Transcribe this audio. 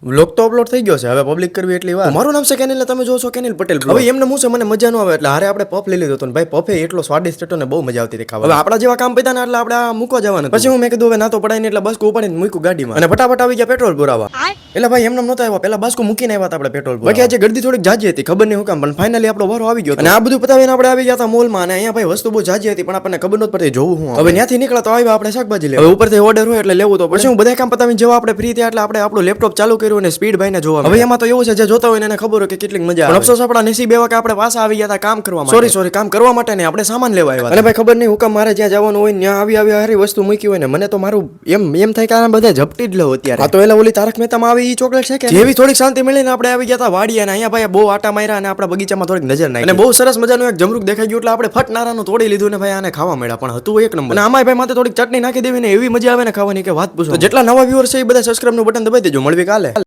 Vlog તો upload થઈ ગયો છે, હવે પબ્લિક કરવી એટલી વાર. મારું નામ છે કેનિલ, તમે જો છો કેનિલ પટેલ. હવે એમને હું છે, મને મજા ન આવે એટલે હારે આપણે પફ લઈ લીધો હતો ને ભાઈ પફે એટલો સ્વાદિષ્ટ હતો ને બહુ મજા આવતી હતી ખાવા. હવે આપણા જેવા કામ પૈતા ને એટલે આપણે આ મૂકવા જવાનું. પછી હું મેં કીધું હવે ના તો પડાય ને એટલે બસકો ઉપાડીને મૂક્યું ગાડીમાં અને ફટાફટ આવી ગયા પેટ્રોલ પુરાવા. એટલે ભાઈ એમને નહોતા આવ્યા, પેલા બસકો મૂકીને આવ્યા હતા આપણે પેટ્રોલ પુરાવા. બાકી આજે ગરદી થોડીક જાજી હતી, ખબર નહીં હું કામ, પણ ફાઇનલી આપણો વારો આવી ગયો અને આ બધું પતાવીને આપણે આવી ગયા હતા મોલમાં. અને અહીંયા ભાઈ વસ્તુ બહુ જાજી હતી પણ આપણને ખબર નહોતી પડતી જોવું હું. હવે ત્યાંથી નીકળ્યા તો આવ્યા આપણે શાકભાજી લેવા. હવે ઉપરથી ઓર્ડર હોય એટલે લેવું તો પછી હું બધા કામ પતાવીને જેવા આપણે ફ્રી થયા એટલે આપણે આપણું લેપટોપ ચાલુ કર્યું અને સ્પીડ ભાઈને જોવા. હવે એમાં તો એવું છે જે જોતા હોય ને એને ખબર હોય કે કેટલી મજા આવે. અફસોસ આપણા નસીબ એવા કે આપણે પાછા આવી ગયા હતા કામ કરવા માટે. સોરી કામ કરવા માટે ને આપણે સામાન લેવા આવ્યા. અને ભાઈ ખબર નહીં હુકમ મારે જ્યાં જવાનું હોય ત્યાં આવી હારી વસ્તુ મૂકી હોય ને મને તો મારું એમ થાય કે આ બધા ઝપટી જ લો અત્યારે. આ તો એલા ઓલી તારક મહેતામાં આવી ઈ ચોકલેટ છે કે જેવી થોડીક શાંતિ મળીને આપણે આવી ગયા હતા વાડી. અને અહીંયા ભાઈ બહુ આટા માર્યા અને આપણા બગીચામાં થોડીક નજર નાખી અને બહુ સરસ મજાનું એક જમરૂક દેખાઈ ગયું એટલે આપણે ફટ નારાનું તોડી લીધું ને ભાઈ આને ખાવા મળ્યા પણ હતું એક નંબર. અને આમાં ભાઈ માથે થોડીક ચટણી નાખી દેવી ને એવી મજા આવે ને ખાવાની કે વાત પૂછો. જેટલા નવા વ્યુઅર્સ છે એ બધા સબસ્ક્રાઇબ નું બટન દબાઈ દેજો. મળવી કાલે.